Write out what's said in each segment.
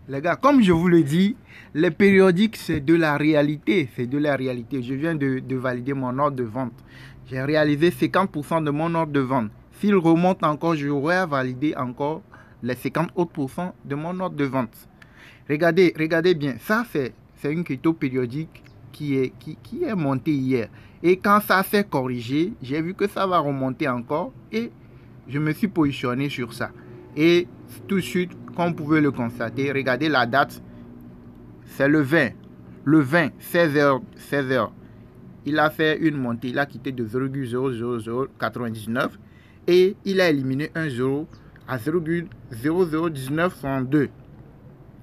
Les gars, comme je vous le dis, les périodiques, c'est de la réalité. C'est de la réalité. Je viens de valider mon ordre de vente. J'ai réalisé 50% de mon ordre de vente. S'il remonte encore, j'aurai à valider encore les 50 autres pourcents de mon ordre de vente. Regardez bien. Ça, c'est une crypto périodique qui est montée hier. Et quand ça s'est corrigé, j'ai vu que ça va remonter encore. Et je me suis positionné sur ça. Et tout de suite, comme vous pouvez le constater, regardez la date. C'est le 20. Le 20, 16h. Il a fait une montée. Il a quitté de 0,00099 et il a éliminé un 0 à 0,001962.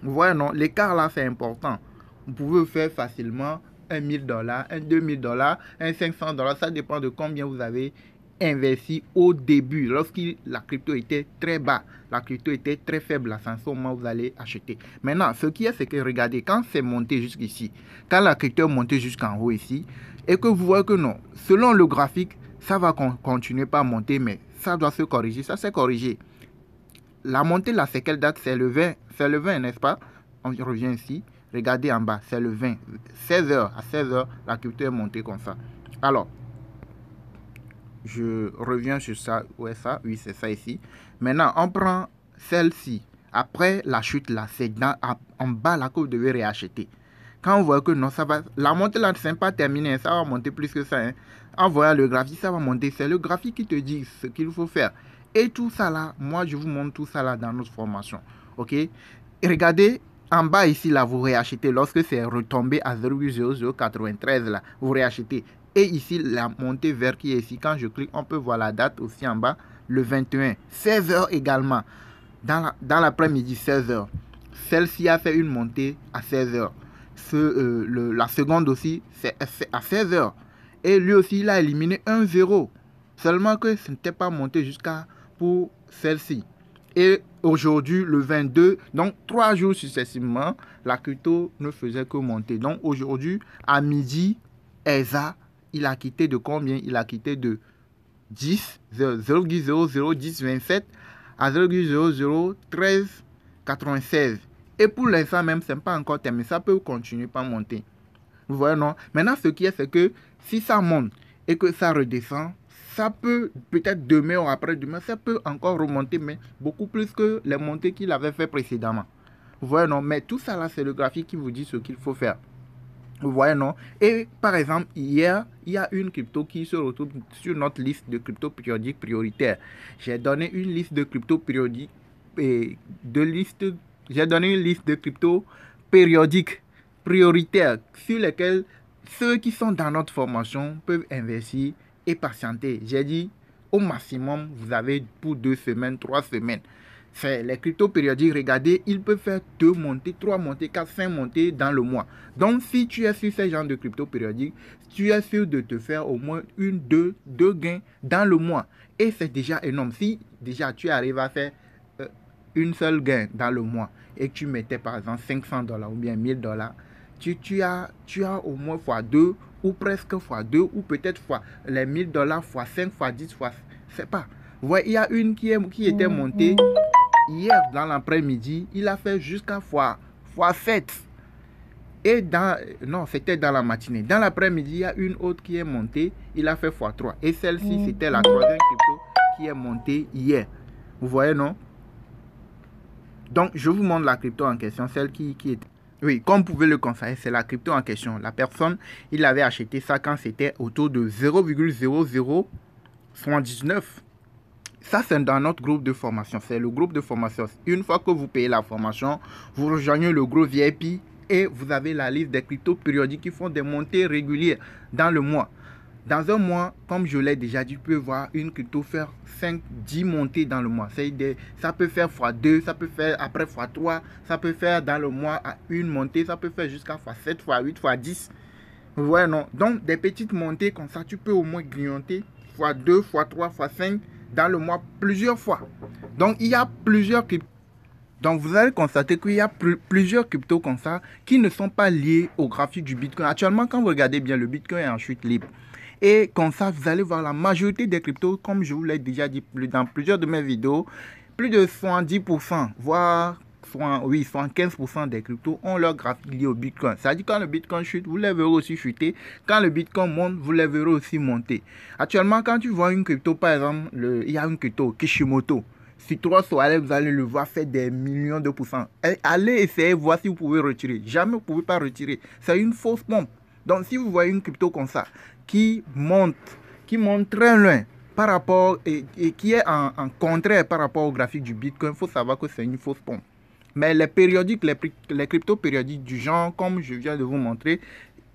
Vous voyez, non? L'écart là, c'est important. Vous pouvez faire facilement un $1000, un $2000, un $500. Ça dépend de combien vous avez investi au début. Lorsque la crypto était très bas, la crypto était très faible, à ce moment vous allez acheter. Maintenant, ce qui est, c'est que regardez, quand c'est monté jusqu'ici, quand la crypto est montée jusqu'en haut ici, et que vous voyez que non, selon le graphique, ça va continuer par monter, mais ça doit se corriger. Ça s'est corrigé. La montée là, c'est quelle date? C'est le 20. C'est le 20, n'est-ce pas? On revient ici. Regardez en bas, c'est le 20. 16h à 16h, la crypto est montée comme ça. Alors, je reviens sur ça. Où est ça? Oui, c'est ça ici. Maintenant, on prend celle-ci. Après la chute là, c'est en bas là que vous devez réacheter. Quand on voit que non, ça va, la montée là, c'est pas terminé, ça va monter plus que ça. Hein. En voyant le graphique, ça va monter. C'est le graphique qui te dit ce qu'il faut faire. Et tout ça là, moi je vous montre tout ça là dans notre formation. Ok? Et regardez, en bas ici là, vous réachetez. Lorsque c'est retombé à 0,0093 là, vous réachetez. Et ici, la montée verte qui est ici, quand je clique, on peut voir la date aussi en bas, le 21. 16h également. Dans l'après-midi, 16h. Celle-ci a fait une montée à 16h. La seconde aussi, c'est à 16h. Et lui aussi, il a éliminé un 0. Seulement que ce n'était pas monté jusqu'à pour celle-ci. Et aujourd'hui, le 22, donc 3 jours successivement, la crypto ne faisait que monter. Donc aujourd'hui, à midi, ESA, il a quitté de combien? Il a quitté de 0,001027 à 0,001396. Et pour l'instant même, ce n'est pas encore terminé. Ça peut continuer par monter. Vous voyez, non? Maintenant, ce qui est, c'est que si ça monte et que ça redescend, ça peut, peut-être demain ou après-demain, ça peut encore remonter, mais beaucoup plus que les montées qu'il avait fait précédemment. Vous voyez, non? Mais tout ça là, c'est le graphique qui vous dit ce qu'il faut faire. Vous voyez, non? Et par exemple, hier, il y a une crypto qui se retrouve sur notre liste de crypto périodiques prioritaires. J'ai donné une liste de crypto périodiques et j'ai donné une liste de crypto périodiques prioritaires sur lesquels ceux qui sont dans notre formation peuvent investir et patienter. J'ai dit au maximum, vous avez pour 2 semaines, 3 semaines. C'est les cryptos périodiques, regardez, ils peuvent faire 2 montées, 3 montées, 4, 5 montées dans le mois. Donc, si tu es sur ce genre de cryptos périodiques, tu es sûr de te faire au moins 2 gains dans le mois. Et c'est déjà énorme. Si déjà tu arrives à faire une seule gain dans le mois et que tu mettais par exemple $500 ou bien $1000, tu as au moins x2 ou presque x2 ou peut-être fois les $1000 x5 x10 fois, c'est pas. Vous voyez, il y a une qui était montée hier dans l'après-midi, il a fait jusqu'à x7. Et non, c'était dans la matinée. Dans l'après-midi, il y a une autre qui est montée, il a fait x3. Et celle-ci, c'était la troisième crypto qui est montée hier. Vous voyez, non? Donc, je vous montre la crypto en question, celle qui est... Oui, comme vous pouvez le constater, c'est la crypto en question. La personne, il avait acheté ça quand c'était autour de 0,0079. Ça, c'est dans notre groupe de formation. C'est le groupe de formation. Une fois que vous payez la formation, vous rejoignez le groupe VIP et vous avez la liste des cryptos périodiques qui font des montées régulières dans le mois. Dans un mois, comme je l'ai déjà dit, tu peux voir une crypto faire 5-10 montées dans le mois. Ça peut faire x2, ça peut faire après x3, ça peut faire dans le mois à une montée, ça peut faire jusqu'à x7, x8, x10. Vous voyez, non? Donc, des petites montées comme ça, tu peux au moins grignoter x2, x3, x5 dans le mois plusieurs fois. Donc, il y a plusieurs cryptos. Donc, vous allez constater qu'il y a plusieurs cryptos comme ça qui ne sont pas liés au graphique du Bitcoin. Actuellement, quand vous regardez bien, le Bitcoin est en chute libre. Et comme ça, vous allez voir la majorité des cryptos, comme je vous l'ai déjà dit dans plusieurs de mes vidéos, plus de 70%, voire 75% des cryptos ont leur graphique lié au Bitcoin. C'est-à-dire quand le Bitcoin chute, vous les verrez aussi chuter. Quand le Bitcoin monte, vous les verrez aussi monter. Actuellement, quand tu vois une crypto, par exemple, il y a une crypto Kishimoto. Si 3 soirées, vous allez le voir faire des millions de pourcents. Allez essayer, voir si vous pouvez retirer. Jamais vous ne pouvez pas retirer. C'est une fausse pompe. Donc, si vous voyez une crypto comme ça, qui monte très loin par rapport, et qui est en contraire par rapport au graphique du Bitcoin, il faut savoir que c'est une fausse pompe. Mais les périodiques, les cryptos périodiques du genre, comme je viens de vous montrer,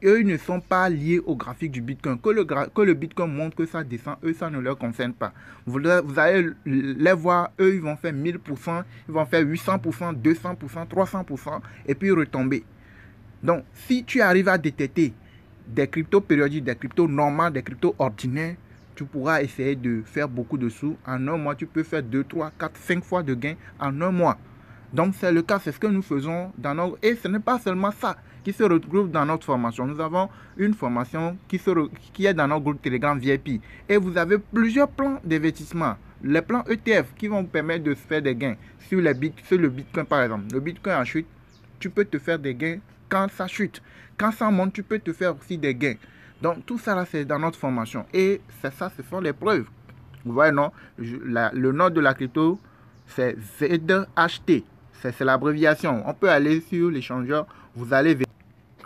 eux ne sont pas liés au graphique du Bitcoin. Que le Bitcoin montre que ça descend, eux, ça ne leur concerne pas. Vous allez les voir, eux, ils vont faire 1000%, ils vont faire 800%, 200%, 300%, et puis retomber. Donc, si tu arrives à détecter des cryptos périodiques, des cryptos normales, des cryptos ordinaires, tu pourras essayer de faire beaucoup de sous. En un mois, tu peux faire 2, 3, 4, 5 fois de gains en un mois. Donc, c'est le cas, c'est ce que nous faisons dans notre... Et ce n'est pas seulement ça qui se retrouve dans notre formation. Nous avons une formation qui est dans notre groupe Telegram VIP. Et vous avez plusieurs plans d'investissement. Les plans ETF qui vont vous permettre de faire des gains sur le Bitcoin, par exemple. Le Bitcoin en chute, tu peux te faire des gains quand ça chute. Quand ça monte, tu peux te faire aussi des gains. Donc, tout ça, là, c'est dans notre formation. Et c'est ça, ce sont les preuves. Vous voyez, non? Le nom de la crypto, c'est ZHT. C'est l'abréviation. On peut aller sur l'échangeur. Vous allez...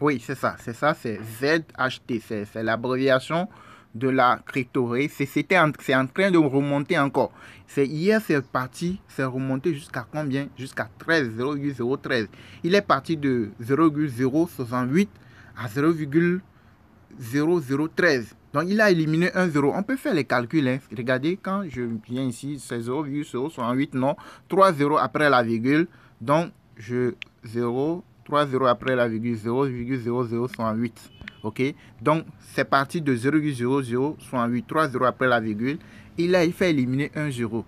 Oui, c'est ça, c'est ZHT. C'est l'abréviation de la crypto. C'est en train de remonter encore. Hier, c'est parti, c'est remonté jusqu'à combien? Jusqu'à 0,013. Il est parti de 0,068 à 0,0013. Donc, il a éliminé un 0. On peut faire les calculs. Hein. Regardez, quand je viens ici, c'est 0,068, non. 3 0 après la virgule. Donc, 3 0 après la virgule, 0,0068. OK? Donc, c'est parti de 0,0068, 3 0 après la virgule. Il fait éliminer un 0.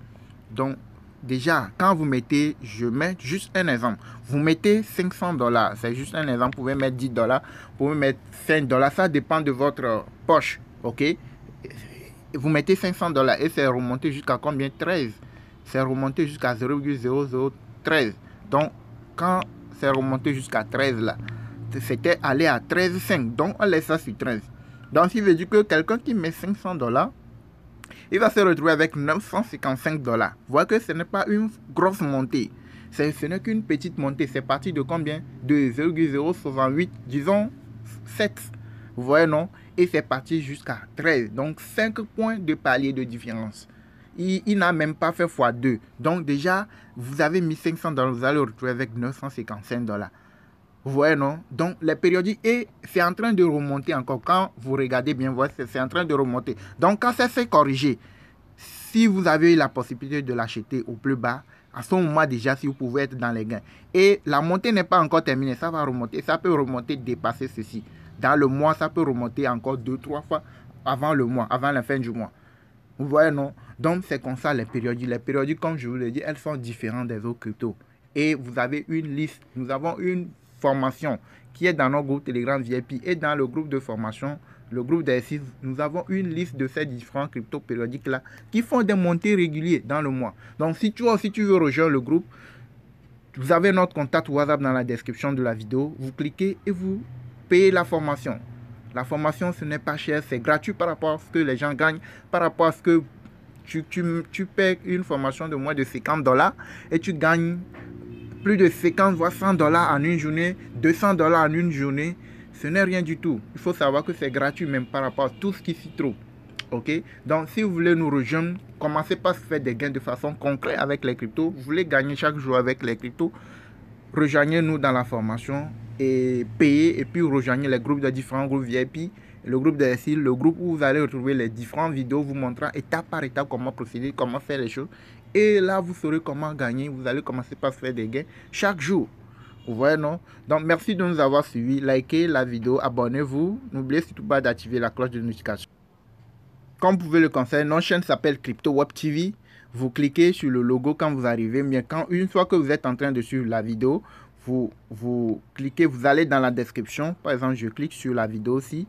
Donc, déjà, quand vous mettez, je mets juste un exemple. Vous mettez $500. C'est juste un exemple. Vous pouvez mettre $10. Vous pouvez mettre $5. Ça dépend de votre poche. OK? Vous mettez $500 et c'est remonté jusqu'à combien? 13. C'est remonté jusqu'à 0,0013. Donc, quand c'est remonté jusqu'à 13 là, c'était allé à 13,5. Donc, on laisse ça sur 13. Donc, ça veut dire que quelqu'un qui met $500, il va se retrouver avec $955. Vous voyez que ce n'est pas une grosse montée. Ce n'est qu'une petite montée. C'est parti de combien? De 0,068, disons 7. Vous voyez, non? Et c'est parti jusqu'à 13. Donc, 5 points de palier de différence. Il n'a même pas fait x2. Donc, déjà, vous avez mis $500, vous allez retrouver avec $955. Vous voyez, non? Donc, les périodiques, et c'est en train de remonter encore. Quand vous regardez bien, c'est en train de remonter. Donc, quand ça s'est corrigé, si vous avez la possibilité de l'acheter au plus bas, à ce moment déjà, si vous pouvez être dans les gains. Et la montée n'est pas encore terminée. Ça va remonter. Ça peut remonter, dépasser ceci. Dans le mois, ça peut remonter encore 2-3 fois avant le mois, avant la fin du mois. Vous voyez, non? Donc, c'est comme ça les périodiques. Les périodiques, comme je vous l'ai dit, elles sont différentes des autres cryptos. Et vous avez une liste. Nous avons une formation qui est dans notre groupe Telegram VIP et dans le groupe de formation, le groupe des 6, nous avons une liste de ces différents cryptos périodiques là qui font des montées régulières dans le mois. Donc, si tu veux rejoindre le groupe, vous avez notre contact WhatsApp dans la description de la vidéo. Vous cliquez et vous payez la formation. La formation, ce n'est pas cher, c'est gratuit par rapport à ce que les gens gagnent, par rapport à ce que tu payes une formation de moins de $50 et tu gagnes plus de 50 voire $100 en une journée, $200 en une journée. Ce n'est rien du tout. Il faut savoir que c'est gratuit même par rapport à tout ce qui s'y trouve. OK? Donc, si vous voulez nous rejoindre, commencez par faire des gains de façon concrète avec les cryptos. Vous voulez gagner chaque jour avec les cryptos, rejoignez-nous dans la formation et payez, et puis rejoignez les groupes de différents groupes VIP, le groupe des SIL, le groupe où vous allez retrouver les différentes vidéos vous montrant étape par étape comment procéder, comment faire les choses. Et là, vous saurez comment gagner. Vous allez commencer par faire des gains chaque jour. Vous voyez, non? Donc, merci de nous avoir suivis. Likez la vidéo, abonnez-vous. N'oubliez surtout pas d'activer la cloche de notification. Comme vous pouvez le constater, notre chaîne s'appelle Crypto Web TV. Vous cliquez sur le logo quand vous arrivez. Mais une fois que vous êtes en train de suivre la vidéo, vous cliquez, vous allez dans la description. Par exemple, je clique sur la vidéo aussi.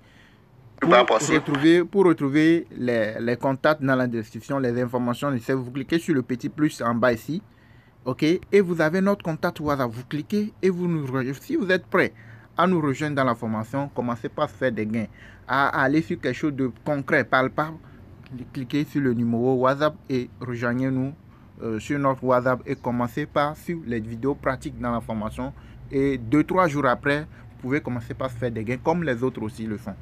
Pour retrouver les contacts dans la description, les informations, vous cliquez sur le petit plus en bas ici. Ok, et vous avez notre contact WhatsApp. Vous cliquez et vous nous rejoignez. Si vous êtes prêt à nous rejoindre dans la formation, commencez par faire des gains, à aller sur quelque chose de concret, palpable. Cliquez sur le numéro WhatsApp et rejoignez-nous sur notre WhatsApp et commencez par suivre les vidéos pratiques dans la formation. Et 2-3 jours après, vous pouvez commencer par faire des gains comme les autres aussi le font.